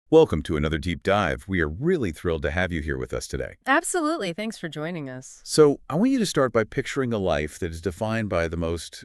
Welcome to another deep dive. We are really thrilled to have you here with us today. Absolutely. Thanks for joining us. So, I want you to start by picturing a life that is defined by the most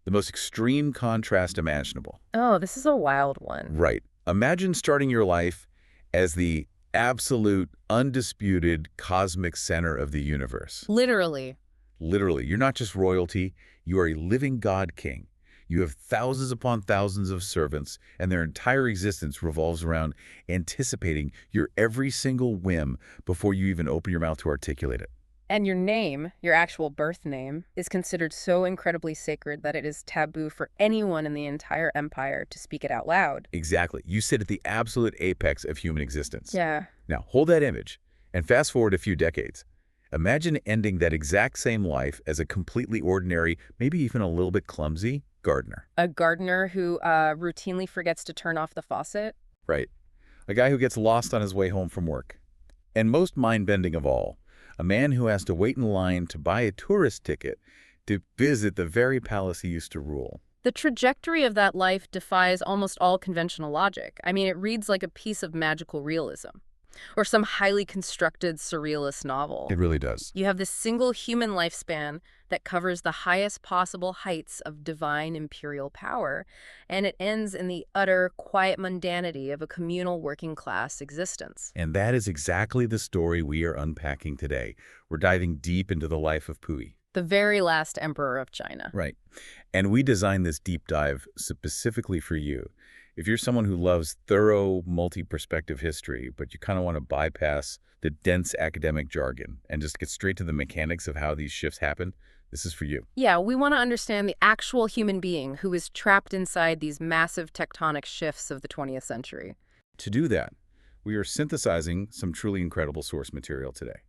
extreme contrast imaginable. Oh, this is a wild one. Right. Imagine starting your life as the absolute, undisputed cosmic center of the universe. Literally. Literally, you're not just royalty, you are a living god king. You have thousands upon thousands of servants, and their entire existence revolves around anticipating your every single whim before you even open your mouth to articulate it. And your name, your actual birth name, is considered so incredibly sacred that it is taboo for anyone in the entire empire to speak it out loud. Exactly. You sit at the absolute apex of human existence. Yeah. Now, hold that image and fast forward a few decades. Imagine ending that exact same life as a completely ordinary, maybe even a little bit clumsy, gardener. A gardener who routinely forgets to turn off the faucet. Right. A guy who gets lost on his way home from work. And most mind-bending of all, a man who has to wait in line to buy a tourist ticket to visit the very palace he used to rule. The trajectory of that life defies almost all conventional logic. I mean, it reads like a piece of magical realism or some highly constructed surrealist novel. It really does. You have this single human lifespan that covers the highest possible heights of divine imperial power, and it ends in the utter quiet mundanity of a communal working class existence. And that is exactly the story we are unpacking today. We're diving deep into the life of Puyi. The very last emperor of China. Right. And we designed this deep dive specifically for you. If you're someone who loves thorough, multi-perspective history, but you kind of want to bypass the dense academic jargon and just get straight to the mechanics of how these shifts happen, this is for you. Yeah, we want to understand the actual human being who is trapped inside these massive tectonic shifts of the 20th century. To do that, we are synthesizing some truly incredible source material today.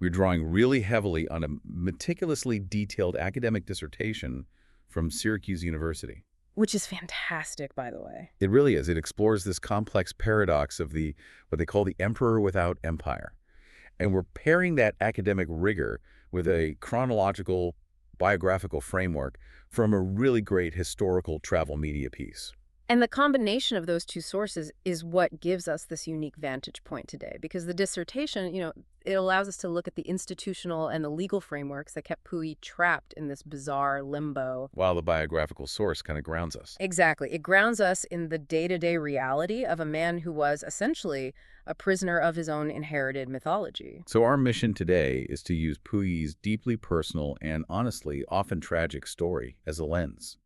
We're drawing really heavily on a meticulously detailed academic dissertation from Syracuse University. Which is fantastic, by the way. It really is. It explores this complex paradox of what they call the emperor without empire. And we're pairing that academic rigor with a chronological, biographical framework from a really great historical travel media piece. And the combination of those two sources is what gives us this unique vantage point today, because the dissertation, it allows us to look at the institutional and the legal frameworks that kept Puyi trapped in this bizarre limbo. While the biographical source kind of grounds us. Exactly. It grounds us in the day-to-day reality of a man who was essentially a prisoner of his own inherited mythology. So our mission today is to use Puyi's deeply personal and honestly often tragic story as a lens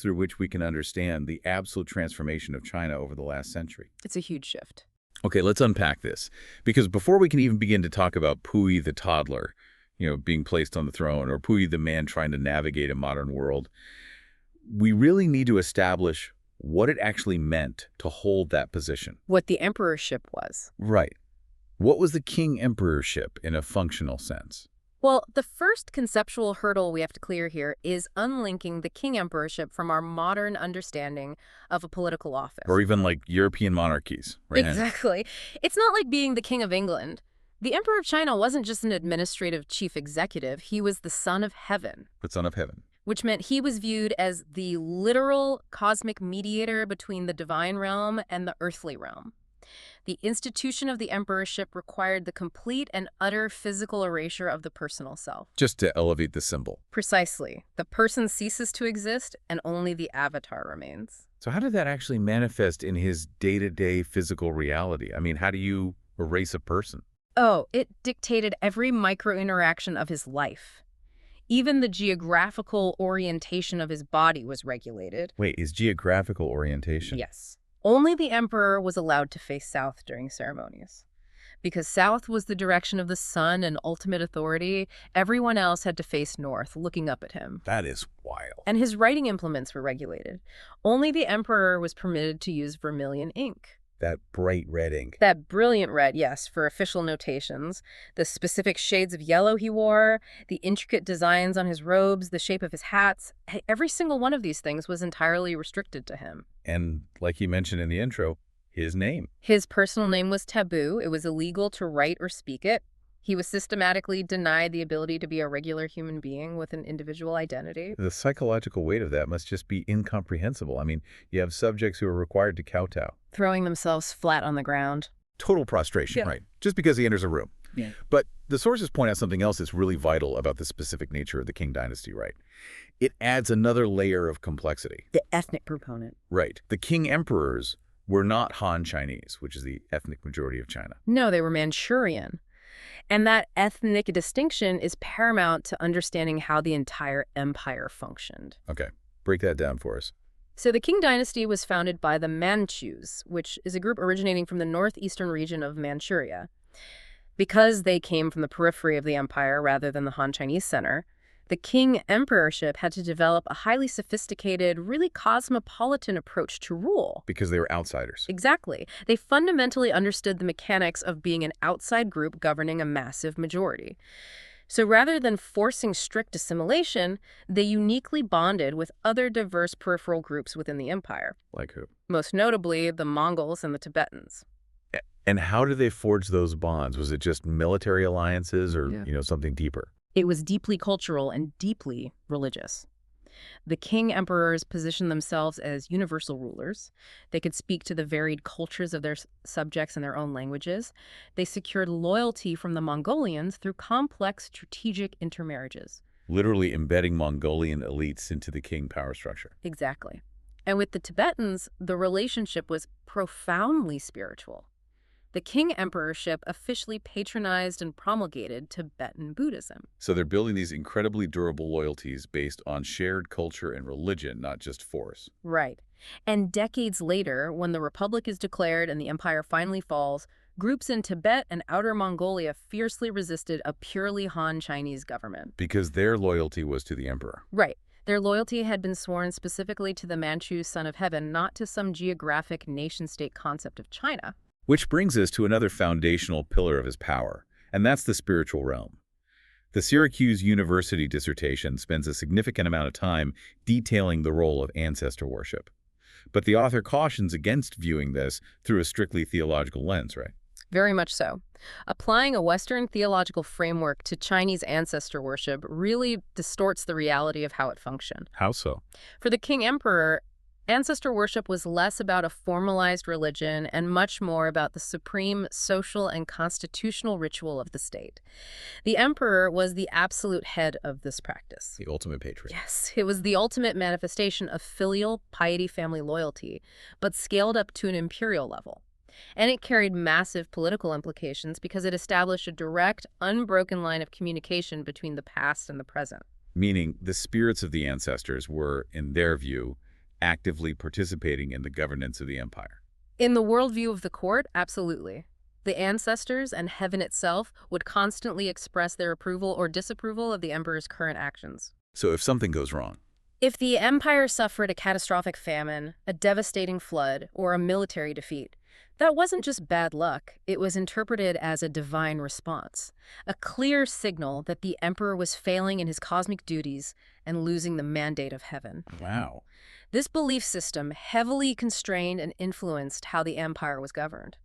through which we can understand the absolute transformation of China over the last century. It's a huge shift. Okay, let's unpack this. Because before we can even begin to talk about Puyi the toddler, being placed on the throne, or Puyi the man trying to navigate a modern world, we really need to establish what it actually meant to hold that position. What the emperorship was. Right. What was the king emperorship in a functional sense? Well, the first conceptual hurdle we have to clear here is unlinking the king emperorship from our modern understanding of a political office. Or even like European monarchies, right? Exactly. It's not like being the king of England. The emperor of China wasn't just an administrative chief executive. He was the son of heaven. The son of heaven. Which meant he was viewed as the literal cosmic mediator between the divine realm and the earthly realm. The institution of the emperorship required the complete and utter physical erasure of the personal self. Just to elevate the symbol. Precisely. The person ceases to exist, and only the avatar remains. So how did that actually manifest in his day-to-day physical reality? I mean, how do you erase a person? Oh, it dictated every micro-interaction of his life. Even the geographical orientation of his body was regulated. Wait, his geographical orientation? Yes. Only the emperor was allowed to face south during ceremonies. Because south was the direction of the sun and ultimate authority, everyone else had to face north, looking up at him. That is wild. And his writing implements were regulated. Only the emperor was permitted to use vermilion ink. That bright red ink. That brilliant red, yes, for official notations. The specific shades of yellow he wore, the intricate designs on his robes, the shape of his hats. Every single one of these things was entirely restricted to him. And like you mentioned in the intro, his name. His personal name was taboo. It was illegal to write or speak it. He was systematically denied the ability to be a regular human being with an individual identity. The psychological weight of that must just be incomprehensible. I mean, you have subjects who are required to kowtow. Throwing themselves flat on the ground. Total prostration, Yeah. right? Just because he enters a room. Yeah. But the sources point out something else that's really vital about the specific nature of the Qing Dynasty, right? It adds another layer of complexity. The ethnic component. Right. The Qing emperors were not Han Chinese, which is the ethnic majority of China. No, they were Manchurian. And that ethnic distinction is paramount to understanding how the entire empire functioned. Okay, break that down for us. So the Qing Dynasty was founded by the Manchus, which is a group originating from the northeastern region of Manchuria. Because they came from the periphery of the empire rather than the Han Chinese center, the Qing emperorship had to develop a highly sophisticated, really cosmopolitan approach to rule. Because they were outsiders. Exactly. They fundamentally understood the mechanics of being an outside group governing a massive majority. So rather than forcing strict assimilation, they uniquely bonded with other diverse peripheral groups within the empire. Like who? Most notably, the Mongols and the Tibetans. And how did they forge those bonds? Was it just military alliances or, something deeper? It was deeply cultural and deeply religious. The Qing emperors positioned themselves as universal rulers. They could speak to the varied cultures of their subjects in their own languages. They secured loyalty from the Mongolians through complex strategic intermarriages. Literally embedding Mongolian elites into the Qing power structure. Exactly. And with the Tibetans, the relationship was profoundly spiritual. The Qing emperorship officially patronized and promulgated Tibetan Buddhism. So they're building these incredibly durable loyalties based on shared culture and religion, not just force. Right. And decades later, when the republic is declared and the empire finally falls, groups in Tibet and Outer Mongolia fiercely resisted a purely Han Chinese government. Because their loyalty was to the emperor. Right. Their loyalty had been sworn specifically to the Manchu Son of Heaven, not to some geographic nation-state concept of China. Which brings us to another foundational pillar of his power, and that's the spiritual realm. The Syracuse University dissertation spends a significant amount of time detailing the role of ancestor worship. But the author cautions against viewing this through a strictly theological lens, right? Very much so. Applying a Western theological framework to Chinese ancestor worship really distorts the reality of how it functioned. How so? For the Qing Emperor, ancestor worship was less about a formalized religion and much more about the supreme social and constitutional ritual of the state. The emperor was the absolute head of this practice. The ultimate patriot. Yes, it was the ultimate manifestation of filial piety family loyalty, but scaled up to an imperial level. And it carried massive political implications because it established a direct, unbroken line of communication between the past and the present. Meaning the spirits of the ancestors were, in their view, actively participating in the governance of the empire. In the worldview of the court, absolutely. The ancestors and heaven itself would constantly express their approval or disapproval of the emperor's current actions. So if something goes wrong, If the empire suffered a catastrophic famine, a devastating flood, or a military defeat, that wasn't just bad luck. It was interpreted as a divine response, a clear signal that the emperor was failing in his cosmic duties and losing the mandate of heaven. wow. This belief system heavily constrained and influenced how the empire was governed.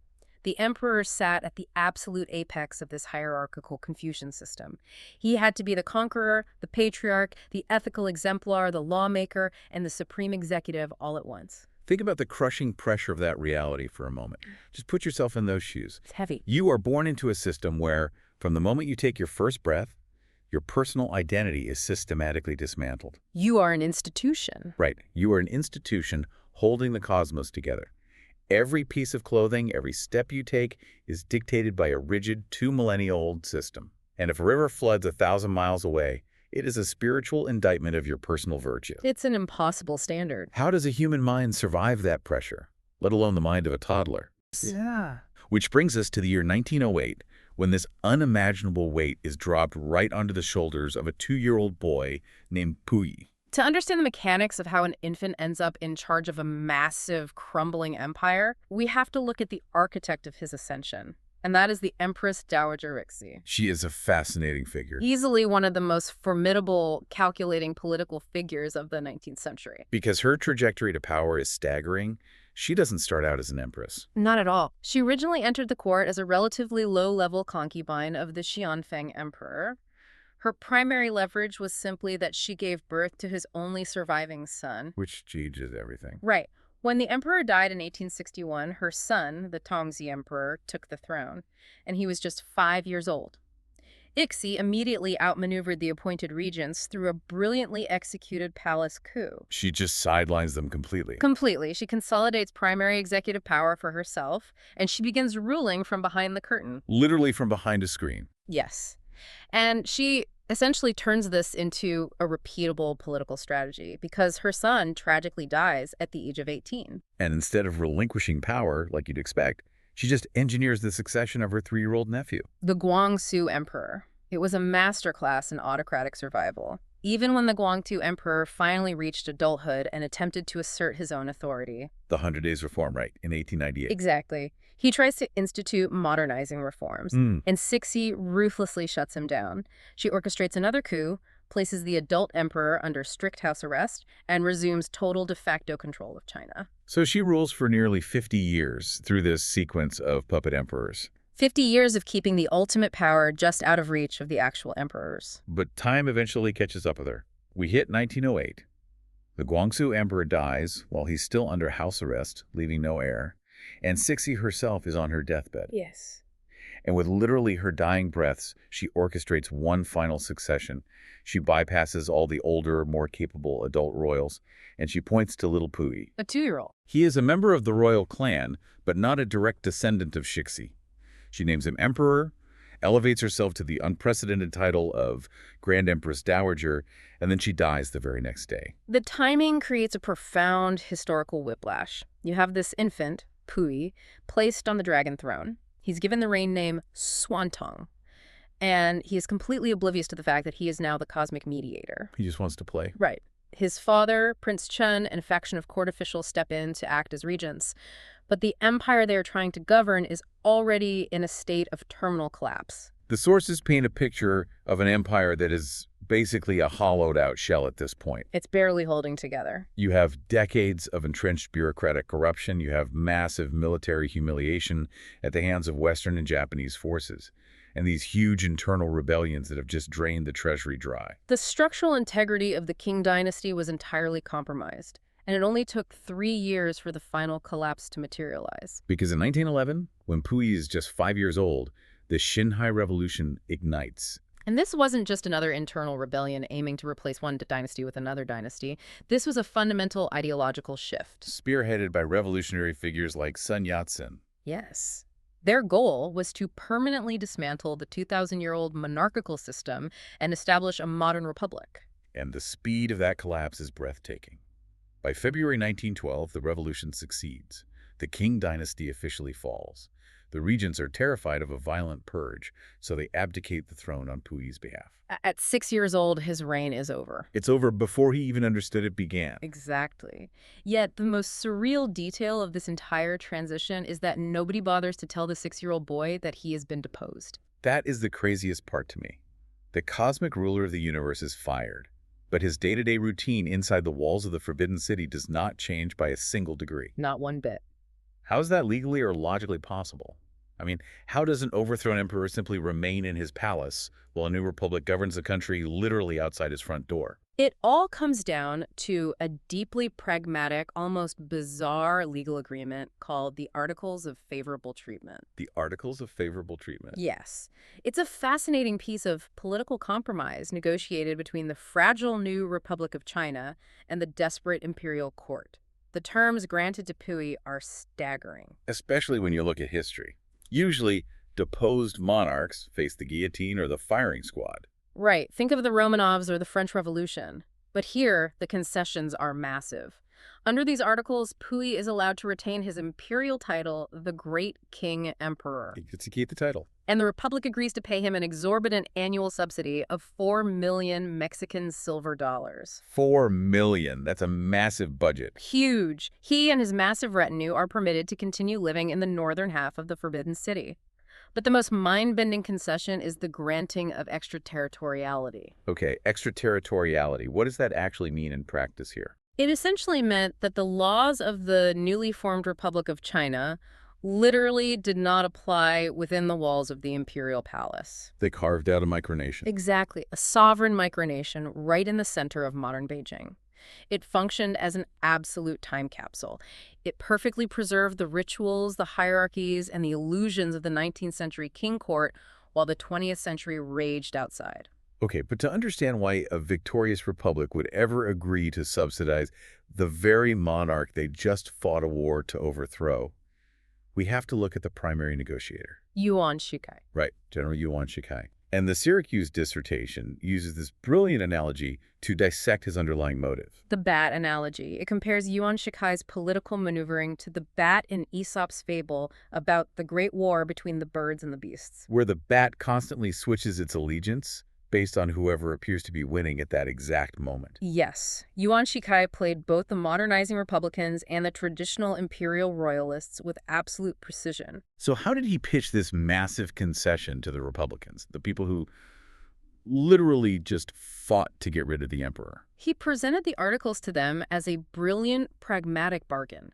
The emperor sat at the absolute apex of this hierarchical Confucian system. He had to be the conqueror, the patriarch, the ethical exemplar, the lawmaker, and the supreme executive all at once. Think about the crushing pressure of that reality for a moment. Just put yourself in those shoes. It's heavy. You are born into a system where, from the moment you take your first breath, your personal identity is systematically dismantled. You are an institution. Right. You are an institution holding the cosmos together. Every piece of clothing, every step you take is dictated by a rigid 2-millennia-old system. And if a river floods 1,000 miles away, it is a spiritual indictment of your personal virtue. It's an impossible standard. How does a human mind survive that pressure, let alone the mind of a toddler? Yeah. Which brings us to the year 1908, when this unimaginable weight is dropped right onto the shoulders of a 2-year-old boy named Puyi. To understand the mechanics of how an infant ends up in charge of a massive, crumbling empire, we have to look at the architect of his ascension, and that is the Empress Dowager Rixi. She is a fascinating figure. Easily one of the most formidable, calculating political figures of the 19th century. Because her trajectory to power is staggering, She doesn't start out as an empress. Not at all. She originally entered the court as a relatively low-level concubine of the Xianfeng emperor. Her primary leverage was simply that she gave birth to his only surviving son. Which changes everything. Right. When the emperor died in 1861, her son, the Tongzi emperor, took the throne, and he was just 5 years old. Ixi immediately outmaneuvered the appointed regents through a brilliantly executed palace coup. She just sidelines them completely. Completely. She consolidates primary executive power for herself, and she begins ruling from behind the curtain. Literally from behind a screen. Yes. And she essentially turns this into a repeatable political strategy because her son tragically dies at the age of 18. And instead of relinquishing power, like you'd expect, she just engineers the succession of her 3-year-old nephew. The Guangxu Emperor. It was a masterclass in autocratic survival. Even when the Guangxu Emperor finally reached adulthood and attempted to assert his own authority. The 100 Days Reform, right, in 1898. Exactly. He tries to institute modernizing reforms, and Cixi ruthlessly shuts him down. She orchestrates another coup, places the adult emperor under strict house arrest, and resumes total de facto control of China. So she rules for nearly 50 years through this sequence of puppet emperors. 50 years of keeping the ultimate power just out of reach of the actual emperors. But time eventually catches up with her. We hit 1908. The Guangxu emperor dies while he's still under house arrest, leaving no heir, and Cixi herself is on her deathbed. Yes. And with literally her dying breaths, she orchestrates one final succession. She bypasses all the older, more capable adult royals, and she points to little Puyi. A 2-year-old. He is a member of the royal clan, but not a direct descendant of Cixi. She names him emperor, elevates herself to the unprecedented title of Grand Empress Dowager, and then she dies the very next day. The timing creates a profound historical whiplash. You have this infant, Puyi, placed on the dragon throne. He's given the reign name Xuantong, and he is completely oblivious to the fact that he is now the cosmic mediator. He just wants to play. Right. His father, Prince Chen, and a faction of court officials step in to act as regents. But the empire they are trying to govern is already in a state of terminal collapse. The sources paint a picture of an empire that is basically a hollowed-out shell at this point. It's barely holding together. You have decades of entrenched bureaucratic corruption. You have massive military humiliation at the hands of Western and Japanese forces, and these huge internal rebellions that have just drained the treasury dry. The structural integrity of the Qing Dynasty was entirely compromised, and it only took 3 years for the final collapse to materialize. Because in 1911, when Puyi is just 5 years old, the Xinhai Revolution ignites. And this wasn't just another internal rebellion aiming to replace one dynasty with another dynasty. This was a fundamental ideological shift. Spearheaded by revolutionary figures like Sun Yat-sen. Yes. Their goal was to permanently dismantle the 2,000-year-old monarchical system and establish a modern republic. And the speed of that collapse is breathtaking. By February 1912, the revolution succeeds. The Qing Dynasty officially falls. The regents are terrified of a violent purge, so they abdicate the throne on Puyi's behalf. At 6 years old, his reign is over. It's over before he even understood it began. Exactly. Yet the most surreal detail of this entire transition is that nobody bothers to tell the 6-year-old boy that he has been deposed. That is the craziest part to me. The cosmic ruler of the universe is fired, but his day-to-day routine inside the walls of the Forbidden City does not change by a single degree. Not one bit. How is that legally or logically possible? I mean, how does an overthrown emperor simply remain in his palace while a new republic governs the country literally outside his front door? It all comes down to a deeply pragmatic, almost bizarre legal agreement called the Articles of Favorable Treatment. The Articles of Favorable Treatment. Yes. It's a fascinating piece of political compromise negotiated between the fragile new Republic of China and the desperate imperial court. The terms granted to Puyi are staggering. Especially when you look at history. Usually, deposed monarchs face the guillotine or the firing squad. Right. Think of the Romanovs or the French Revolution. But here, the concessions are massive. Under these articles, Puyi is allowed to retain his imperial title, the Great King Emperor. He gets to keep the title. And the Republic agrees to pay him an exorbitant annual subsidy of 4 million Mexican silver dollars. 4 million. That's a massive budget. Huge. He and his massive retinue are permitted to continue living in the northern half of the Forbidden City. But the most mind-bending concession is the granting of extraterritoriality. Okay, extraterritoriality. What does that actually mean in practice here? It essentially meant that the laws of the newly formed Republic of China literally did not apply within the walls of the imperial palace. They carved out a micronation. Exactly, a sovereign micronation right in the center of modern Beijing. It functioned as an absolute time capsule. It perfectly preserved the rituals, the hierarchies, and the illusions of the 19th century king court while the 20th century raged outside. Okay, but to understand why a victorious republic would ever agree to subsidize the very monarch they just fought a war to overthrow, we have to look at the primary negotiator. Yuan Shikai. Right, General Yuan Shikai. And the Syracuse dissertation uses this brilliant analogy to dissect his underlying motive. The bat analogy. It compares Yuan Shikai's political maneuvering to the bat in Aesop's fable about the great war between the birds and the beasts. Where the bat constantly switches its allegiance based on whoever appears to be winning at that exact moment. Yes, Yuan Shikai played both the modernizing Republicans and the traditional imperial royalists with absolute precision. So how did he pitch this massive concession to the Republicans, the people who literally just fought to get rid of the emperor? He presented the articles to them as a brilliant, pragmatic bargain.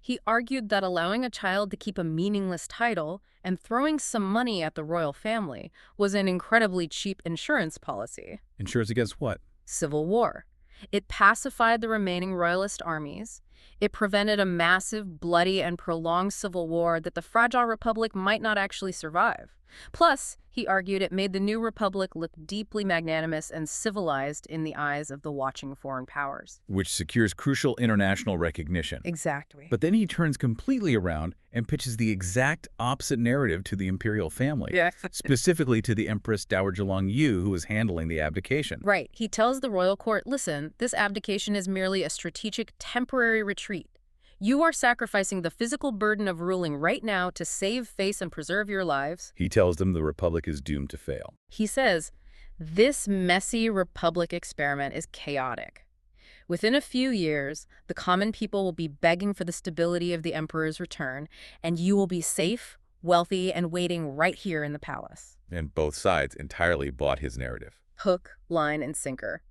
He argued that allowing a child to keep a meaningless title and throwing some money at the royal family was an incredibly cheap insurance policy. Insurance against what? Civil war. It pacified the remaining royalist armies. It prevented a massive, bloody, and prolonged civil war that the fragile republic might not actually survive. Plus, he argued it made the new republic look deeply magnanimous and civilized in the eyes of the watching foreign powers. Which secures crucial international recognition. Exactly. But then he turns completely around and pitches the exact opposite narrative to the imperial family. Yeah. Specifically to the Empress Dowager Long Yu, who was handling the abdication. Right. He tells the royal court, listen, this abdication is merely a strategic temporary retreat. You are sacrificing the physical burden of ruling right now to save face and preserve your lives. He tells them the republic is doomed to fail. He says, this messy republic experiment is chaotic. Within a few years, the common people will be begging for the stability of the emperor's return, and you will be safe, wealthy, and waiting right here in the palace. And both sides entirely bought his narrative. Hook, line, and sinker.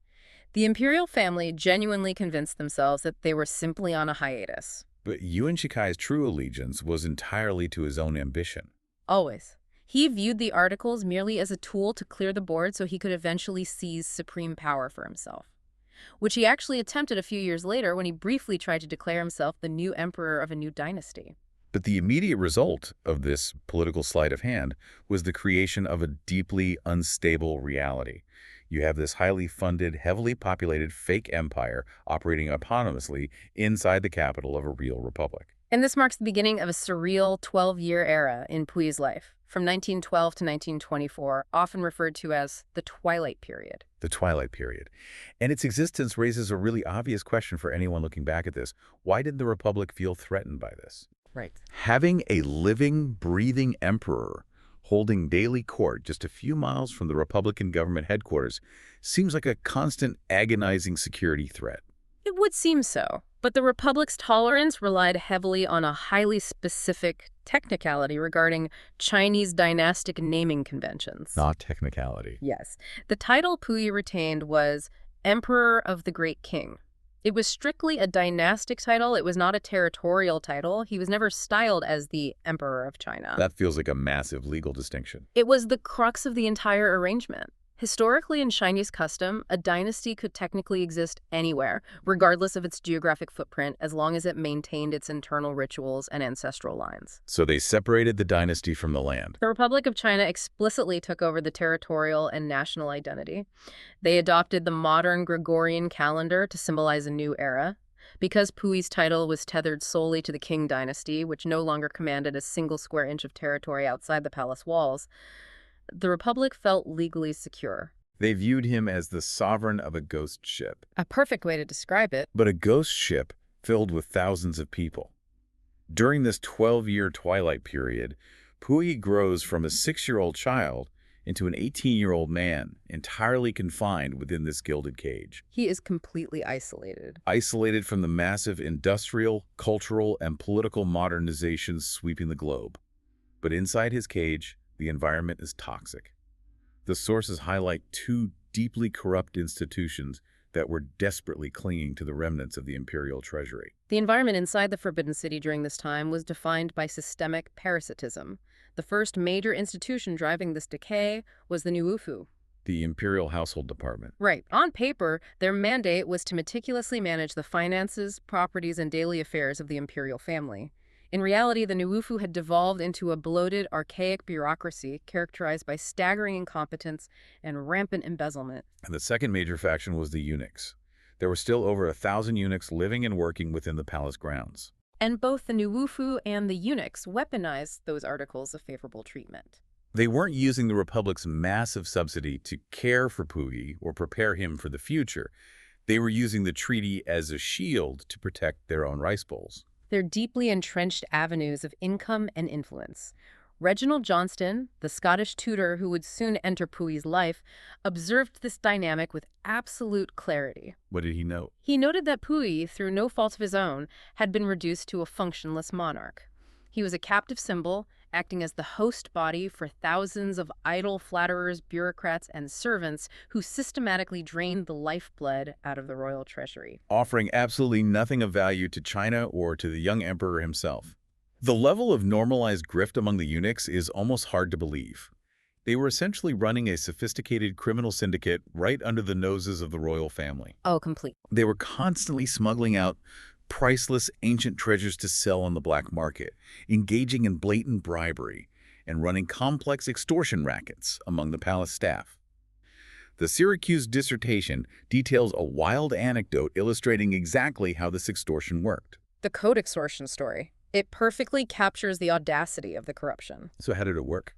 The imperial family genuinely convinced themselves that they were simply on a hiatus. But Yuan Shikai's true allegiance was entirely to his own ambition. Always. He viewed the articles merely as a tool to clear the board so he could eventually seize supreme power for himself, which he actually attempted a few years later when he briefly tried to declare himself the new emperor of a new dynasty. But the immediate result of this political sleight of hand was the creation of a deeply unstable reality. You have this highly funded, heavily populated fake empire operating autonomously inside the capital of a real republic. And this marks the beginning of a surreal 12-year era in Puyi's life, from 1912 to 1924, often referred to as the Twilight period. The Twilight period. And its existence raises a really obvious question for anyone looking back at this. Why did the republic feel threatened by this? Right. Having a living, breathing emperor holding daily court just a few miles from the Republican government headquarters seems like a constant, agonizing security threat. It would seem so, but the Republic's tolerance relied heavily on a highly specific technicality regarding Chinese dynastic naming conventions. Not technicality. Yes. The title Puyi retained was Emperor of the Great King. It was strictly a dynastic title. It was not a territorial title. He was never styled as the Emperor of China. That feels like a massive legal distinction. It was the crux of the entire arrangement. Historically, in Chinese custom, a dynasty could technically exist anywhere, regardless of its geographic footprint, as long as it maintained its internal rituals and ancestral lines. So they separated the dynasty from the land. The Republic of China explicitly took over the territorial and national identity. They adopted the modern Gregorian calendar to symbolize a new era. Because Puyi's title was tethered solely to the Qing Dynasty, which no longer commanded a single square inch of territory outside the palace walls, the Republic felt legally secure. They viewed him as the sovereign of a ghost ship. A perfect way to describe it. But a ghost ship filled with thousands of people. During this 12-year twilight period, Puyi grows from a 6-year-old child into an 18-year-old man, entirely confined within this gilded cage. He is completely isolated. Isolated from the massive industrial, cultural, and political modernizations sweeping the globe. But inside his cage, the environment is toxic. The sources highlight two deeply corrupt institutions that were desperately clinging to the remnants of the imperial treasury. The environment inside the Forbidden City during this time was defined by systemic parasitism. The first major institution driving this decay was the Nuwufu. The imperial household department. Right. On paper, their mandate was to meticulously manage the finances, properties, and daily affairs of the imperial family. In reality, the Nuwufu had devolved into a bloated, archaic bureaucracy characterized by staggering incompetence and rampant embezzlement. And the second major faction was the eunuchs. There were still over 1,000 eunuchs living and working within the palace grounds. And both the Nuwufu and the eunuchs weaponized those articles of favorable treatment. They weren't using the Republic's massive subsidy to care for Puyi or prepare him for the future. They were using the treaty as a shield to protect their own rice bowls. They're deeply entrenched avenues of income and influence. Reginald Johnston, the Scottish tutor who would soon enter Puyi's life, observed this dynamic with absolute clarity. What did he note? He noted that Puyi, through no fault of his own, had been reduced to a functionless monarch. He was a captive symbol, acting as the host body for thousands of idle flatterers, bureaucrats, and servants who systematically drained the lifeblood out of the royal treasury, Offering absolutely nothing of value to China or to the young emperor himself. The level of normalized grift among the eunuchs is almost hard to believe. They were essentially running a sophisticated criminal syndicate right under the noses of the royal family. Oh, complete. They were constantly smuggling out priceless ancient treasures to sell on the black market, engaging in blatant bribery, and running complex extortion rackets among the palace staff. The Syracuse dissertation details a wild anecdote illustrating exactly how this extortion worked. The code extortion story. It perfectly captures the audacity of the corruption. So how did it work?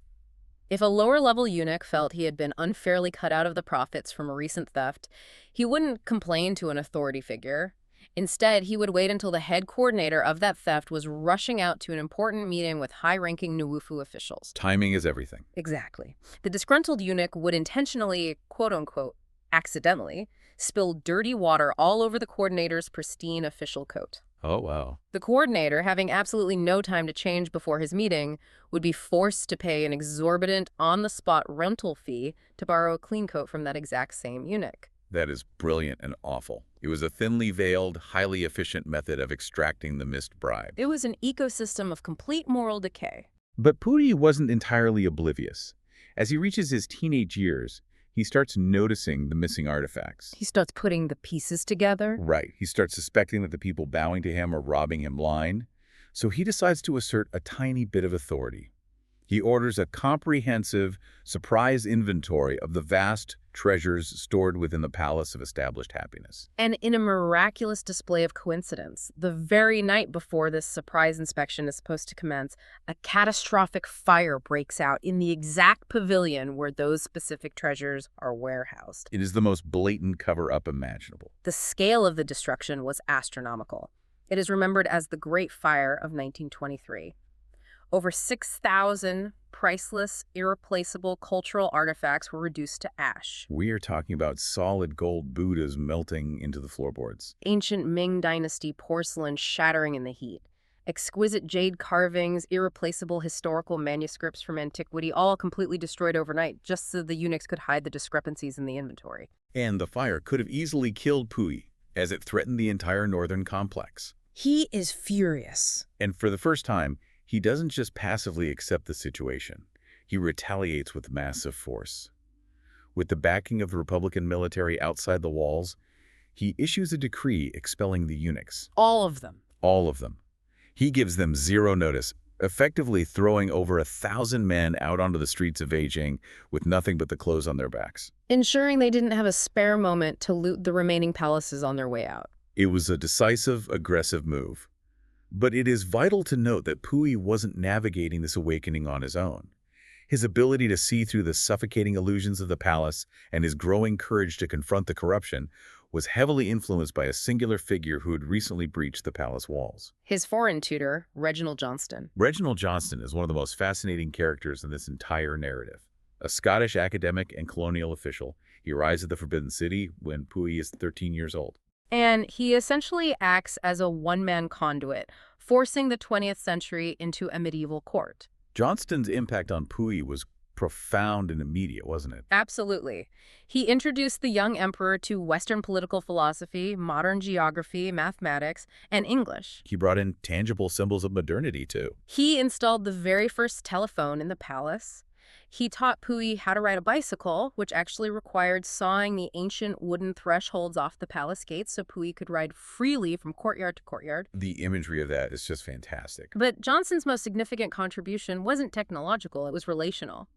If a lower-level eunuch felt he had been unfairly cut out of the profits from a recent theft, he wouldn't complain to an authority figure. Instead, he would wait until the head coordinator of that theft was rushing out to an important meeting with high-ranking Nuwufu officials. Timing is everything. Exactly. The disgruntled eunuch would intentionally, quote-unquote, accidentally, spill dirty water all over the coordinator's pristine official coat. Oh, wow. The coordinator, having absolutely no time to change before his meeting, would be forced to pay an exorbitant on-the-spot rental fee to borrow a clean coat from that exact same eunuch. That is brilliant and awful. It was a thinly veiled, highly efficient method of extracting the missed bribe. It was an ecosystem of complete moral decay. But Puyi wasn't entirely oblivious. As he reaches his teenage years, he starts noticing the missing artifacts. He starts putting the pieces together. Right. He starts suspecting that the people bowing to him are robbing him blind. So he decides to assert a tiny bit of authority. He orders a comprehensive, surprise inventory of the vast treasures stored within the Palace of Established Happiness. And in a miraculous display of coincidence, the very night before this surprise inspection is supposed to commence, a catastrophic fire breaks out in the exact pavilion where those specific treasures are warehoused. It is the most blatant cover-up imaginable. The scale of the destruction was astronomical. It is remembered as the Great Fire of 1923. Over 6,000 priceless, irreplaceable cultural artifacts were reduced to ash. We are talking about solid gold Buddhas melting into the floorboards. Ancient Qing Dynasty porcelain shattering in the heat. Exquisite jade carvings, irreplaceable historical manuscripts from antiquity, all completely destroyed overnight, just so the eunuchs could hide the discrepancies in the inventory. And the fire could have easily killed Puyi, as it threatened the entire northern complex. He is furious. And for the first time, he doesn't just passively accept the situation. He retaliates with massive force. With the backing of the Republican military outside the walls, he issues a decree expelling the eunuchs. All of them. All of them. He gives them zero notice, effectively throwing over 1,000 men out onto the streets of Beijing with nothing but the clothes on their backs. Ensuring they didn't have a spare moment to loot the remaining palaces on their way out. It was a decisive, aggressive move. But it is vital to note that Puyi wasn't navigating this awakening on his own. His ability to see through the suffocating illusions of the palace and his growing courage to confront the corruption was heavily influenced by a singular figure who had recently breached the palace walls. His foreign tutor, Reginald Johnston. Reginald Johnston is one of the most fascinating characters in this entire narrative. A Scottish academic and colonial official, he arrives at the Forbidden City when Puyi is 13 years old. And he essentially acts as a one-man conduit, forcing the 20th century into a medieval court. Johnston's impact on Puyi was profound and immediate, wasn't it? Absolutely. He introduced the young emperor to Western political philosophy, modern geography, mathematics, and English. He brought in tangible symbols of modernity, too. He installed the very first telephone in the palace. He taught Puyi how to ride a bicycle, which actually required sawing the ancient wooden thresholds off the palace gates so Puyi could ride freely from courtyard to courtyard. The imagery of that is just fantastic. But Johnson's most significant contribution wasn't technological, it was relational.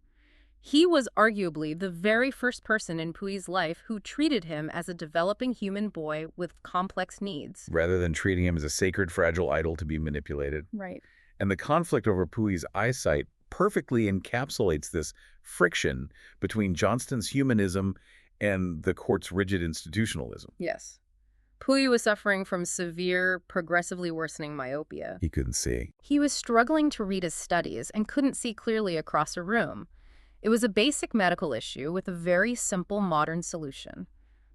He was arguably the very first person in Puyi's life who treated him as a developing human boy with complex needs. Rather than treating him as a sacred, fragile idol to be manipulated. Right. And the conflict over Puyi's eyesight perfectly encapsulates this friction between Johnston's humanism and the court's rigid institutionalism. Yes. Puyi was suffering from severe, progressively worsening myopia. He couldn't see. He was struggling to read his studies and couldn't see clearly across a room. It was a basic medical issue with a very simple modern solution.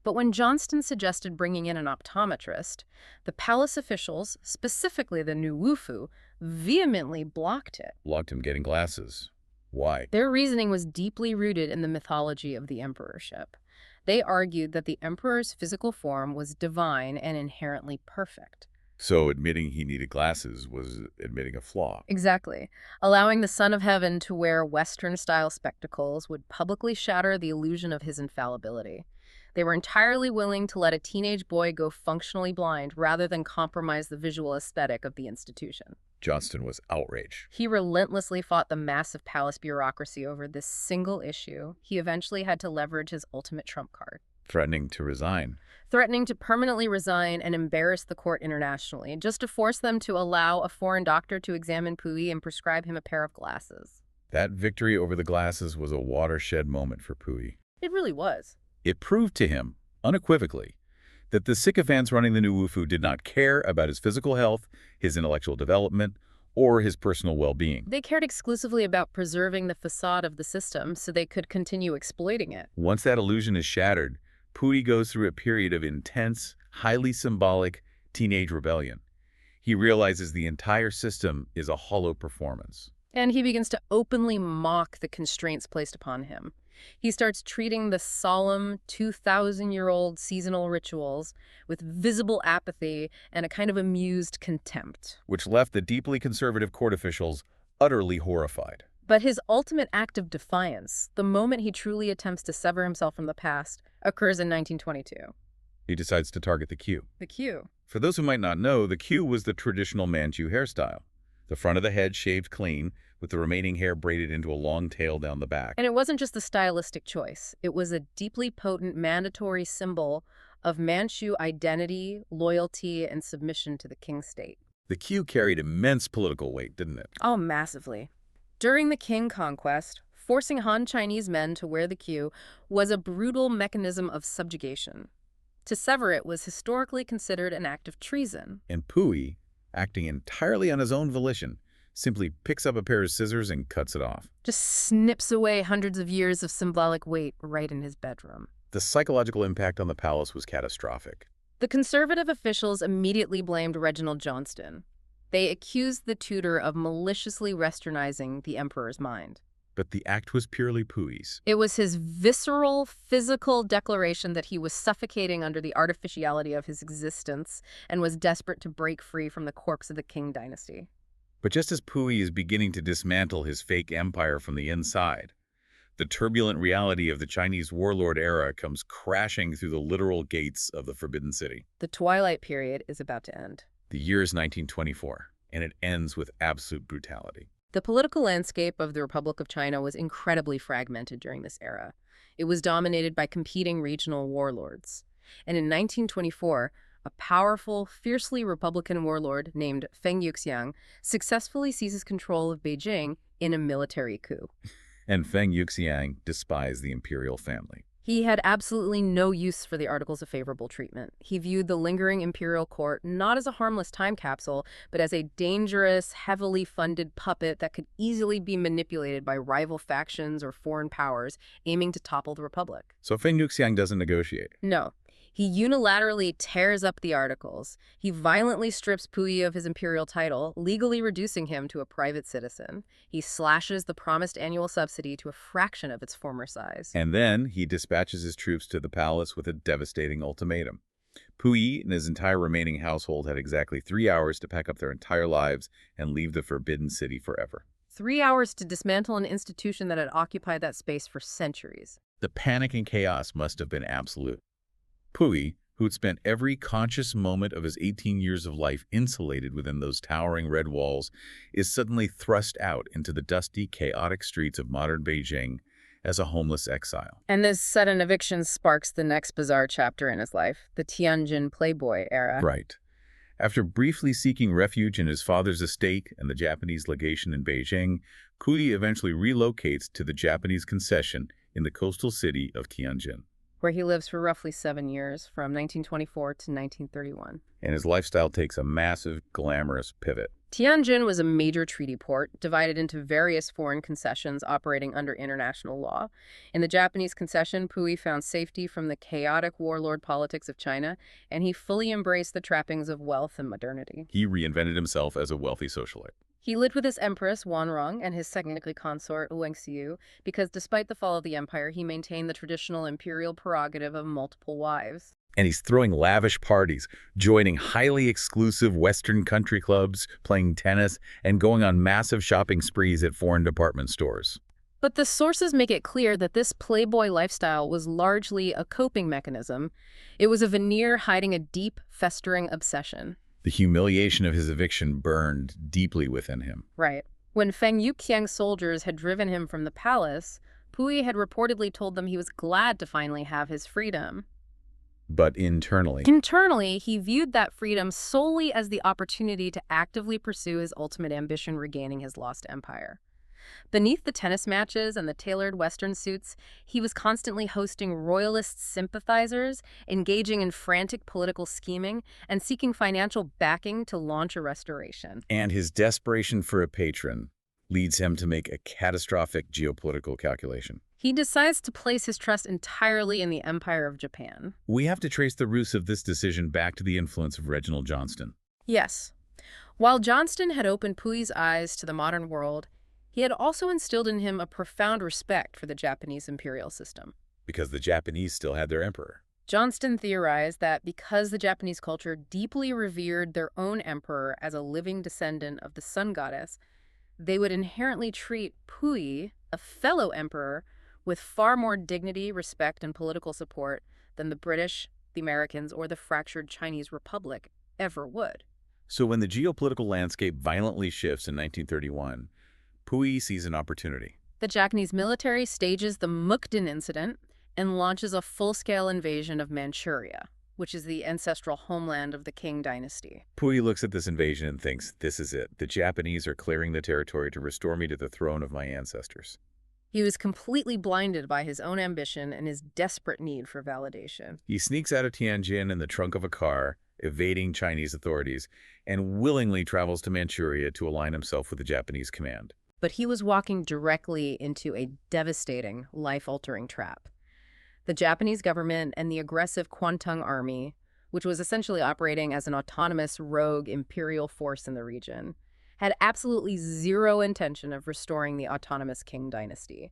But when Johnston suggested bringing in an optometrist, the palace officials, specifically the new Wufu, vehemently blocked it. Blocked him getting glasses. Why? Their reasoning was deeply rooted in the mythology of the emperorship. They argued that the emperor's physical form was divine and inherently perfect. So admitting he needed glasses was admitting a flaw. Exactly. Allowing the Son of Heaven to wear Western-style spectacles would publicly shatter the illusion of his infallibility. They were entirely willing to let a teenage boy go functionally blind rather than compromise the visual aesthetic of the institution. Johnston was outraged. He relentlessly fought the massive palace bureaucracy over this single issue. He eventually had to leverage his ultimate trump card. Threatening to resign. Threatening to permanently resign and embarrass the court internationally, just to force them to allow a foreign doctor to examine Puyi and prescribe him a pair of glasses. That victory over the glasses was a watershed moment for Puyi. It really was. It proved to him, unequivocally, that the sycophants running the new Wufu did not care about his physical health, his intellectual development, or his personal well-being. They cared exclusively about preserving the facade of the system so they could continue exploiting it. Once that illusion is shattered, Puyi goes through a period of intense, highly symbolic teenage rebellion. He realizes the entire system is a hollow performance. And he begins to openly mock the constraints placed upon him. He starts treating the solemn 2,000-year-old seasonal rituals with visible apathy and a kind of amused contempt. Which left the deeply conservative court officials utterly horrified. But his ultimate act of defiance, the moment he truly attempts to sever himself from the past, occurs in 1922. He decides to target the queue. The queue. For those who might not know, the queue was the traditional Manchu hairstyle. The front of the head shaved clean, with the remaining hair braided into a long tail down the back. And it wasn't just a stylistic choice. It was a deeply potent mandatory symbol of Manchu identity, loyalty, and submission to the king state. The queue carried immense political weight, didn't it? Oh, massively. During the Qing conquest, forcing Han Chinese men to wear the queue was a brutal mechanism of subjugation. To sever it was historically considered an act of treason. And Puyi, acting entirely on his own volition, simply picks up a pair of scissors and cuts it off. Just snips away hundreds of years of symbolic weight right in his bedroom. The psychological impact on the palace was catastrophic. The conservative officials immediately blamed Reginald Johnston. They accused the tutor of maliciously westernizing the emperor's mind. But the act was purely Puyi's. It was his visceral, physical declaration that he was suffocating under the artificiality of his existence and was desperate to break free from the corpse of the Qing Dynasty. But just as Puyi is beginning to dismantle his fake empire from the inside, the turbulent reality of the Chinese warlord era comes crashing through the literal gates of the Forbidden City. The Twilight period is about to end. The year is 1924, and it ends with absolute brutality. The political landscape of the Republic of China was incredibly fragmented during this era. It was dominated by competing regional warlords. And in 1924, a powerful, fiercely Republican warlord named Feng Yuxiang successfully seizes control of Beijing in a military coup. And Feng Yuxiang despised the imperial family. He had absolutely no use for the Articles of Favorable Treatment. He viewed the lingering imperial court not as a harmless time capsule, but as a dangerous, heavily funded puppet that could easily be manipulated by rival factions or foreign powers aiming to topple the republic. So Feng Yuxiang doesn't negotiate. No. He unilaterally tears up the articles. He violently strips Puyi of his imperial title, legally reducing him to a private citizen. He slashes the promised annual subsidy to a fraction of its former size. And then he dispatches his troops to the palace with a devastating ultimatum. Puyi and his entire remaining household had exactly 3 hours to pack up their entire lives and leave the Forbidden City forever. 3 hours to dismantle an institution that had occupied that space for centuries. The panic and chaos must have been absolute. Puyi, who'd spent every conscious moment of his 18 years of life insulated within those towering red walls, is suddenly thrust out into the dusty, chaotic streets of modern Beijing as a homeless exile. And this sudden eviction sparks the next bizarre chapter in his life, the Tianjin Playboy era. Right. After briefly seeking refuge in his father's estate and the Japanese legation in Beijing, Puyi eventually relocates to the Japanese concession in the coastal city of Tianjin, where he lives for roughly 7 years, from 1924 to 1931. and his lifestyle takes a massive, glamorous pivot. Tianjin was a major treaty port, divided into various foreign concessions operating under international law. In the Japanese concession, Puyi found safety from the chaotic warlord politics of China, and he fully embraced the trappings of wealth and modernity. He reinvented himself as a wealthy socialite. He lived with his empress, Wanrong, and his technically consort, Wengxiu, because despite the fall of the empire, he maintained the traditional imperial prerogative of multiple wives. And he's throwing lavish parties, joining highly exclusive Western country clubs, playing tennis, and going on massive shopping sprees at foreign department stores. But the sources make it clear that this playboy lifestyle was largely a coping mechanism. It was a veneer hiding a deep, festering obsession. The humiliation of his eviction burned deeply within him. Right. When Feng Yuqiang's soldiers had driven him from the palace, Puyi had reportedly told them he was glad to finally have his freedom. But internally, He viewed that freedom solely as the opportunity to actively pursue his ultimate ambition, regaining his lost empire. Beneath the tennis matches and the tailored Western suits, he was constantly hosting royalist sympathizers, engaging in frantic political scheming, and seeking financial backing to launch a restoration. and his desperation for a patron leads him to make a catastrophic geopolitical calculation. He decides to place his trust entirely in the Empire of Japan. We have to trace the roots of this decision back to the influence of Reginald Johnston. Yes. While Johnston had opened Puyi's eyes to the modern world, he had also instilled in him a profound respect for the Japanese imperial system. Because the Japanese still had their emperor. Johnston theorized that because the Japanese culture deeply revered their own emperor as a living descendant of the sun goddess, they would inherently treat Puyi, a fellow emperor, with far more dignity, respect, and political support than the British, the Americans, or the fractured Chinese Republic ever would. So when the geopolitical landscape violently shifts in 1931, Puyi sees an opportunity. The Japanese military stages the Mukden incident and launches a full-scale invasion of Manchuria, which is the ancestral homeland of the Qing Dynasty. Puyi looks at this invasion and thinks, this is it. The Japanese are clearing the territory to restore me to the throne of my ancestors. He was completely blinded by his own ambition and his desperate need for validation. He sneaks out of Tianjin in the trunk of a car, evading Chinese authorities, and willingly travels to Manchuria to align himself with the Japanese command. But he was walking directly into a devastating, life-altering trap. The Japanese government and the aggressive Kwantung Army, which was essentially operating as an autonomous rogue imperial force in the region, had absolutely zero intention of restoring the autonomous Qing Dynasty.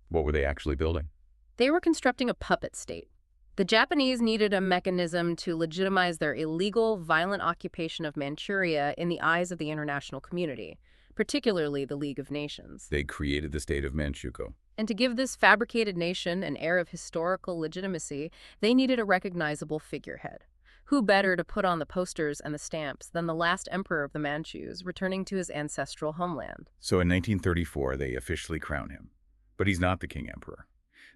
What were they actually building? They were constructing a puppet state. The Japanese needed a mechanism to legitimize their illegal, violent occupation of Manchuria in the eyes of the international community, particularly the League of Nations. They created the state of Manchukuo. And to give this fabricated nation an air of historical legitimacy, they needed a recognizable figurehead. Who better to put on the posters and the stamps than the last emperor of the Manchus, returning to his ancestral homeland? So in 1934, they officially crown him. But he's not the King Emperor.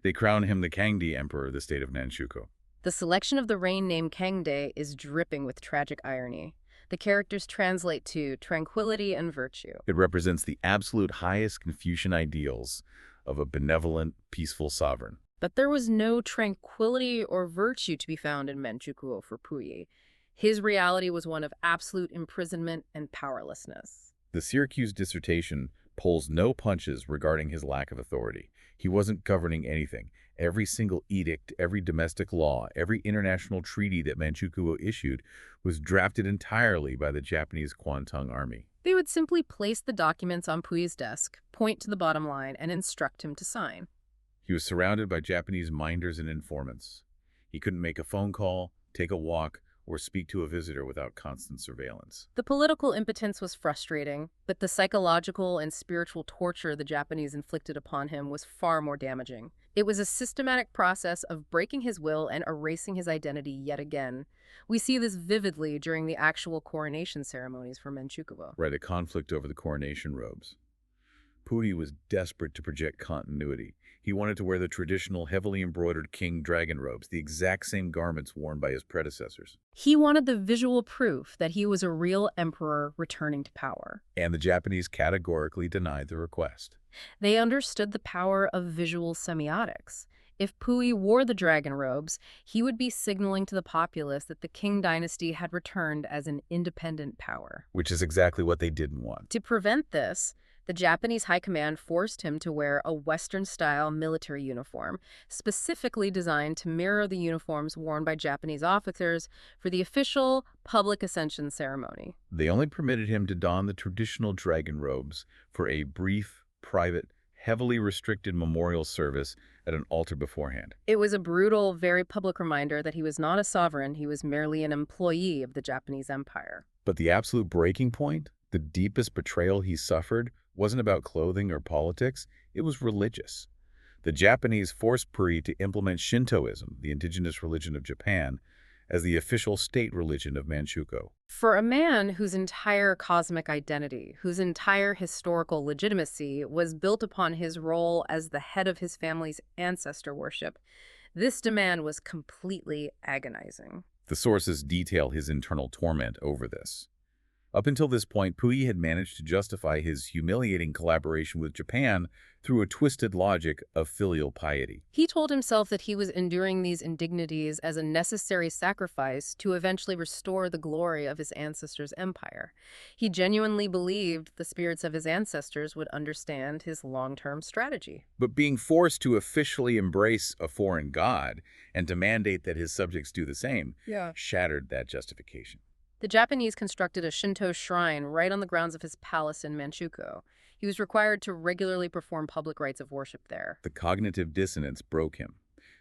They crown him the Kangdi Emperor of the state of Manchukuo. The selection of the reign name Kangde is dripping with tragic irony. The characters translate to tranquility and virtue. It represents the absolute highest Confucian ideals of a benevolent, peaceful sovereign. But there was no tranquility or virtue to be found in Manchukuo for Puyi. His reality was one of absolute imprisonment and powerlessness. The Syracuse dissertation pulls no punches regarding his lack of authority. He wasn't governing anything. Every single edict, every domestic law, every international treaty that Manchukuo issued was drafted entirely by the Japanese Kwantung Army. They would simply place the documents on Puyi's desk, point to the bottom line, and instruct him to sign. He was surrounded by Japanese minders and informants. He couldn't make a phone call, take a walk, or speak to a visitor without constant surveillance. The political impotence was frustrating, but the psychological and spiritual torture the Japanese inflicted upon him was far more damaging. It was a systematic process of breaking his will and erasing his identity yet again. We see this vividly during the actual coronation ceremonies for Manchukuo. Right, a conflict over the coronation robes. Puyi was desperate to project continuity. He wanted to wear the traditional, heavily embroidered king dragon robes, the exact same garments worn by his predecessors. He wanted the visual proof that he was a real emperor returning to power. And the Japanese categorically denied the request. They understood the power of visual semiotics. If Puyi wore the dragon robes, he would be signaling to the populace that the Qing Dynasty had returned as an independent power. Which is exactly what they didn't want. To prevent this, the Japanese high command forced him to wear a Western-style military uniform, specifically designed to mirror the uniforms worn by Japanese officers for the official public ascension ceremony. They only permitted him to don the traditional dragon robes for a brief, private, heavily restricted memorial service at an altar beforehand. It was a brutal, very public reminder that he was not a sovereign, he was merely an employee of the Japanese Empire. But the absolute breaking point, the deepest betrayal he suffered, wasn't about clothing or politics, it was religious. The Japanese forced Puyi to implement Shintoism, the indigenous religion of Japan, as the official state religion of Manchukuo. For a man whose entire cosmic identity, whose entire historical legitimacy was built upon his role as the head of his family's ancestor worship, this demand was completely agonizing. The sources detail his internal torment over this. Up until this point, Puyi had managed to justify his humiliating collaboration with Japan through a twisted logic of filial piety. He told himself that he was enduring these indignities as a necessary sacrifice to eventually restore the glory of his ancestors' empire. He genuinely believed the spirits of his ancestors would understand his long-term strategy. But being forced to officially embrace a foreign god and to mandate that his subjects do the same shattered that justification. The Japanese constructed a Shinto shrine right on the grounds of his palace in Manchukuo. He was required to regularly perform public rites of worship there. The cognitive dissonance broke him.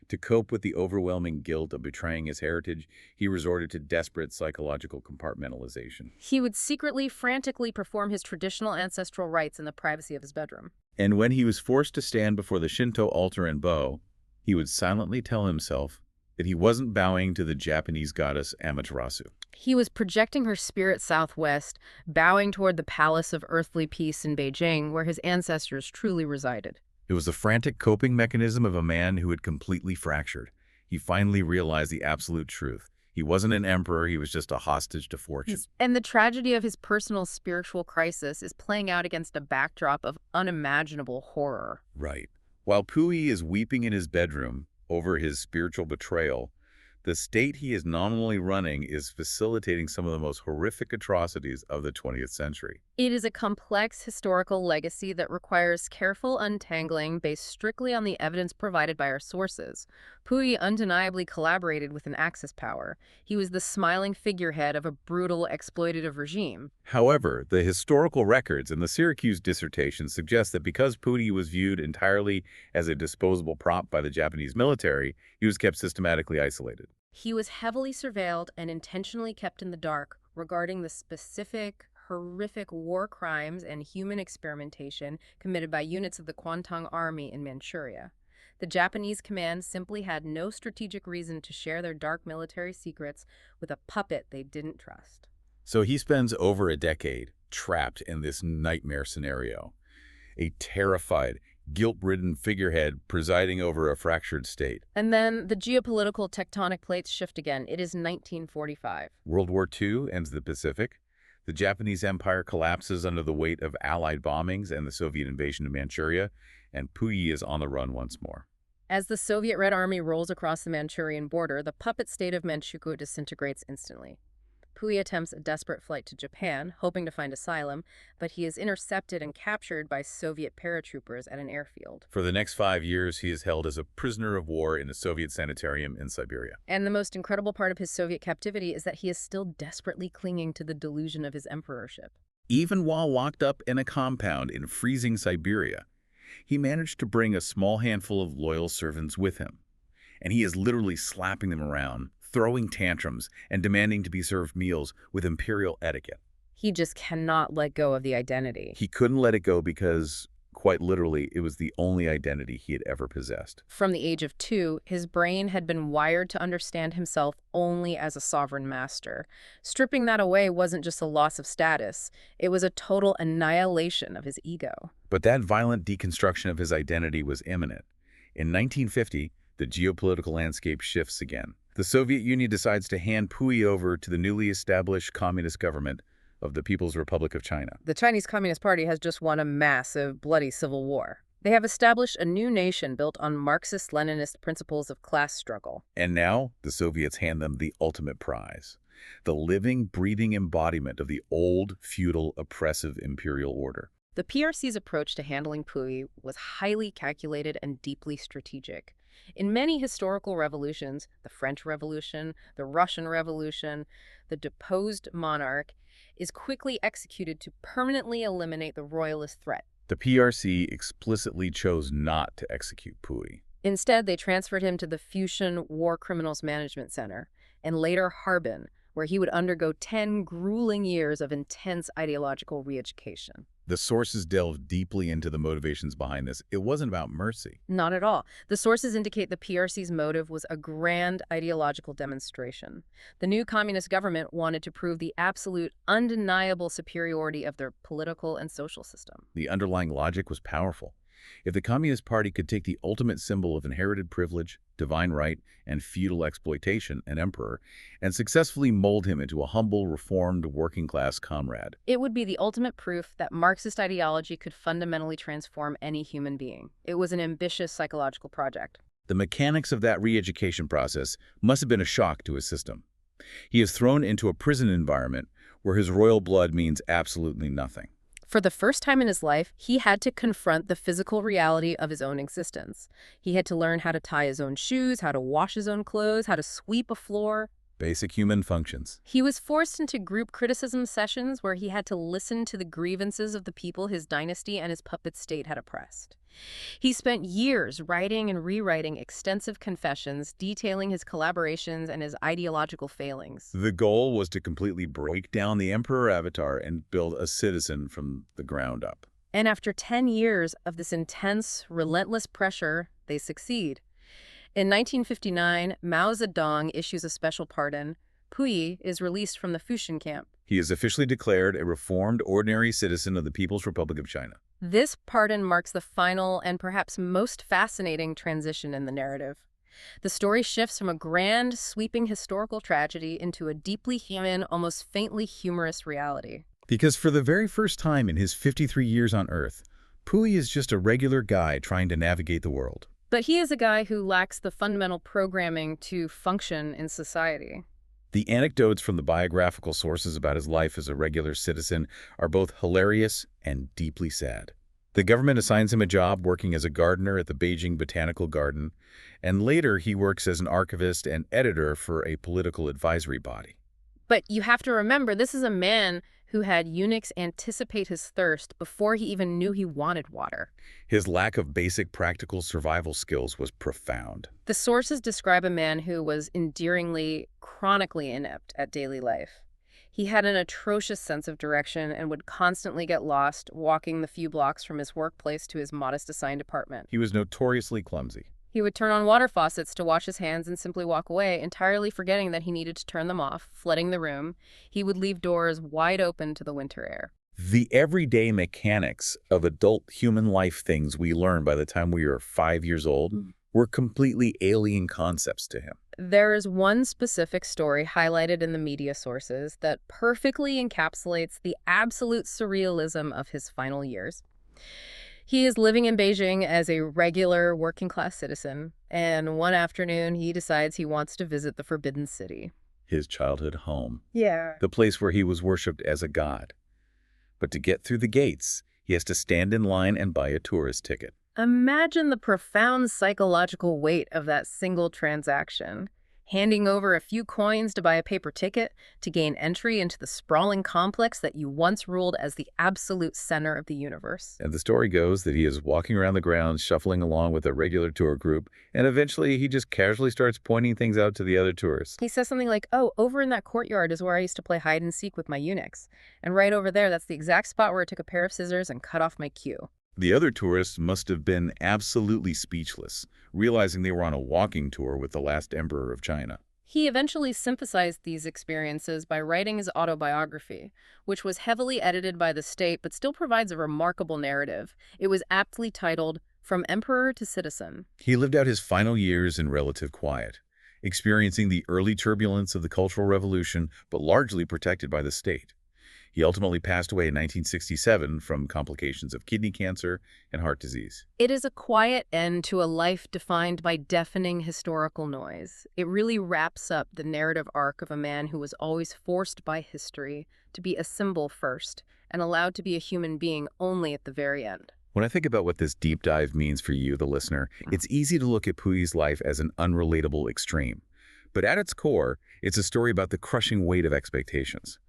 To cope with the overwhelming guilt of betraying his heritage, he resorted to desperate psychological compartmentalization. He would secretly, frantically perform his traditional ancestral rites in the privacy of his bedroom. And when he was forced to stand before the Shinto altar and bow, he would silently tell himself that he wasn't bowing to the Japanese goddess Amaterasu. He was projecting her spirit southwest, bowing toward the Palace of Earthly Peace in Beijing, where his ancestors truly resided. It was the frantic coping mechanism of a man who had completely fractured. He finally realized the absolute truth. He wasn't an emperor, he was just a hostage to fortune. And the tragedy of his personal spiritual crisis is playing out against a backdrop of unimaginable horror. Right. While Puyi is weeping in his bedroom over his spiritual betrayal, the state he is nominally running is facilitating some of the most horrific atrocities of the 20th century. It is a complex historical legacy that requires careful untangling based strictly on the evidence provided by our sources. Puyi undeniably collaborated with an Axis power. He was the smiling figurehead of a brutal, exploitative regime. However, the historical records in the Syracuse dissertation suggest that because Puyi was viewed entirely as a disposable prop by the Japanese military, he was kept systematically isolated. He was heavily surveilled and intentionally kept in the dark regarding the specific, horrific war crimes and human experimentation committed by units of the Kwantung Army in Manchuria. The Japanese command simply had no strategic reason to share their dark military secrets with a puppet they didn't trust. So he spends over a decade trapped in this nightmare scenario. A terrified, guilt-ridden figurehead presiding over a fractured state. And then the geopolitical tectonic plates shift again. It is 1945. World War II ends the Pacific. The Japanese Empire collapses under the weight of Allied bombings and the Soviet invasion of Manchuria, and Puyi is on the run once more. As the Soviet Red Army rolls across the Manchurian border, the puppet state of Manchukuo disintegrates instantly. Puyi attempts a desperate flight to Japan, hoping to find asylum, but he is intercepted and captured by Soviet paratroopers at an airfield. For the next 5 years, he is held as a prisoner of war in a Soviet sanitarium in Siberia. And the most incredible part of his Soviet captivity is that he is still desperately clinging to the delusion of his emperorship. Even while locked up in a compound in freezing Siberia, he managed to bring a small handful of loyal servants with him. And he is literally slapping them around, throwing tantrums, and demanding to be served meals with imperial etiquette. He just cannot let go of the identity. He couldn't let it go because, quite literally, it was the only identity he had ever possessed. From the age of 2, his brain had been wired to understand himself only as a sovereign master. Stripping that away wasn't just a loss of status, it was a total annihilation of his ego. But that violent deconstruction of his identity was imminent. In 1950, the geopolitical landscape shifts again. The Soviet Union decides to hand Puyi over to the newly established communist government of the People's Republic of China. The Chinese Communist Party has just won a massive, bloody civil war. They have established a new nation built on Marxist-Leninist principles of class struggle. And now, the Soviets hand them the ultimate prize, the living, breathing embodiment of the old, feudal, oppressive imperial order. The PRC's approach to handling Puyi was highly calculated and deeply strategic. In many historical revolutions, the French Revolution, the Russian Revolution, the deposed monarch is quickly executed to permanently eliminate the royalist threat. The PRC explicitly chose not to execute Puyi. Instead, they transferred him to the Fushun War Criminals Management Center, and later Harbin, where he would undergo 10 grueling years of intense ideological re-education. The sources delve deeply into the motivations behind this. It wasn't about mercy. Not at all. The sources indicate the PRC's motive was a grand ideological demonstration. The new communist government wanted to prove the absolute, undeniable superiority of their political and social system. The underlying logic was powerful. If the Communist Party could take the ultimate symbol of inherited privilege, divine right, and feudal exploitation, an emperor, and successfully mold him into a humble, reformed, working-class comrade, it would be the ultimate proof that Marxist ideology could fundamentally transform any human being. It was an ambitious psychological project. the mechanics of that re-education process must have been a shock to his system. He is thrown into a prison environment where his royal blood means absolutely nothing. For the first time in his life, he had to confront the physical reality of his own existence. He had to learn how to tie his own shoes, how to wash his own clothes, how to sweep a floor. Basic human functions. He was forced into group criticism sessions where he had to listen to the grievances of the people his dynasty and his puppet state had oppressed. He spent years writing and rewriting extensive confessions detailing his collaborations and his ideological failings. The goal was to completely break down the emperor avatar and build a citizen from the ground up. And after 10 years of this intense, relentless pressure, they succeed. In 1959, Mao Zedong issues a special pardon. Puyi is released from the Fushun camp. He is officially declared a reformed, ordinary citizen of the People's Republic of China. This pardon marks the final and perhaps most fascinating transition in the narrative. The story shifts from a grand, sweeping historical tragedy into a deeply human, almost faintly humorous reality. Because for the very first time in his 53 years on Earth, Puyi is just a regular guy trying to navigate the world. But he is a guy who lacks the fundamental programming to function in society. The anecdotes from the biographical sources about his life as a regular citizen are both hilarious and deeply sad. The government assigns him a job working as a gardener at the Beijing Botanical Garden, and later he works as an archivist and editor for a political advisory body. But you have to remember, this is a man who had eunuchs anticipate his thirst before he even knew he wanted water. His lack of basic practical survival skills was profound. The sources describe a man who was endearingly, chronically inept at daily life. He had an atrocious sense of direction and would constantly get lost walking the few blocks from his workplace to his modest assigned apartment. He was notoriously clumsy. He would turn on water faucets to wash his hands and simply walk away, entirely forgetting that he needed to turn them off, flooding the room. He would leave doors wide open to the winter air. The everyday mechanics of adult human life things we learn by the time we are 5 years old were completely alien concepts to him. There is one specific story highlighted in the media sources that perfectly encapsulates the absolute surrealism of his final years. He is living in Beijing as a regular working-class citizen, and one afternoon he decides he wants to visit the Forbidden City. his childhood home, Yeah. the place where he was worshipped as a god. But to get through the gates, he has to stand in line and buy a tourist ticket. Imagine the profound psychological weight of that single transaction. Handing over a few coins to buy a paper ticket to gain entry into the sprawling complex that you once ruled as the absolute center of the universe. And the story goes that he is walking around the grounds, shuffling along with a regular tour group, and eventually he just casually starts pointing things out to the other tourists. He says something like, "Oh, over in that courtyard is where I used to play hide and seek with my eunuchs. And right over there, that's the exact spot where I took a pair of scissors and cut off my queue." The other tourists must have been absolutely speechless, realizing they were on a walking tour with the last emperor of China. He eventually synthesized these experiences by writing his autobiography, which was heavily edited by the state but still provides a remarkable narrative. It was aptly titled, From Emperor to Citizen. He lived out his final years in relative quiet, experiencing the early turbulence of the Cultural Revolution, but largely protected by the state. He ultimately passed away in 1967 from complications of kidney cancer and heart disease. It is a quiet end to a life defined by deafening historical noise. It really wraps up the narrative arc of a man who was always forced by history to be a symbol first and allowed to be a human being only at the very end. When I think about what this deep dive means for you, the listener, it's easy to look at Puyi's life as an unrelatable extreme. But at its core, it's a story about the crushing weight of expectations.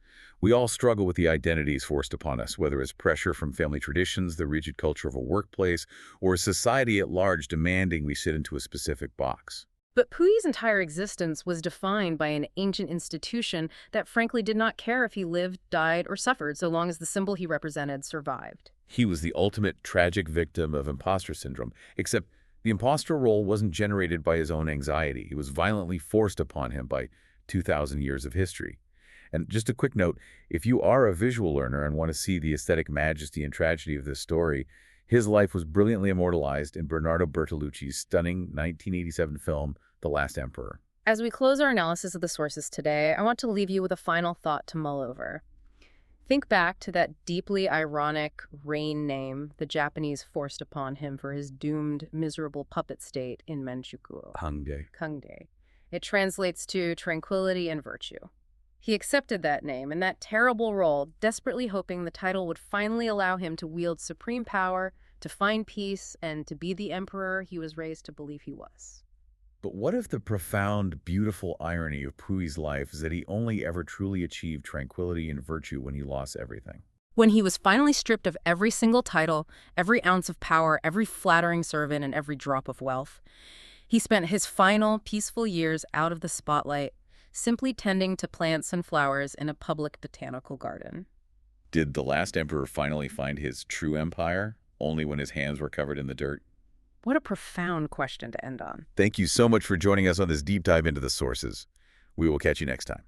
We all struggle with the identities forced upon us, whether it's pressure from family traditions, the rigid culture of a workplace, or a society at large demanding we fit into a specific box. But Puyi's entire existence was defined by an ancient institution that frankly did not care if he lived, died, or suffered so long as the symbol he represented survived. He was the ultimate tragic victim of imposter syndrome, except the imposter role wasn't generated by his own anxiety. It was violently forced upon him by 2,000 years of history. And just a quick note, if you are a visual learner and want to see the aesthetic majesty and tragedy of this story, his life was brilliantly immortalized in Bernardo Bertolucci's stunning 1987 film, The Last Emperor. As we close our analysis of the sources today, I want to leave you with a final thought to mull over. Think back to that deeply ironic Rain name the Japanese forced upon him for his doomed, miserable puppet state in Manchukuo. Kangde. It translates to tranquility and virtue. He accepted that name and that terrible role, desperately hoping the title would finally allow him to wield supreme power, to find peace, and to be the emperor he was raised to believe he was. But what if the profound, beautiful irony of Puyi's life is that he only ever truly achieved tranquility and virtue when he lost everything? When he was finally stripped of every single title, every ounce of power, every flattering servant, and every drop of wealth, he spent his final, peaceful years out of the spotlight, simply tending to plants and flowers in a public botanical garden. Did the last emperor finally find his true empire, only when his hands were covered in the dirt? What a profound question to end on. Thank you so much for joining us on this deep dive into the sources. We will catch you next time.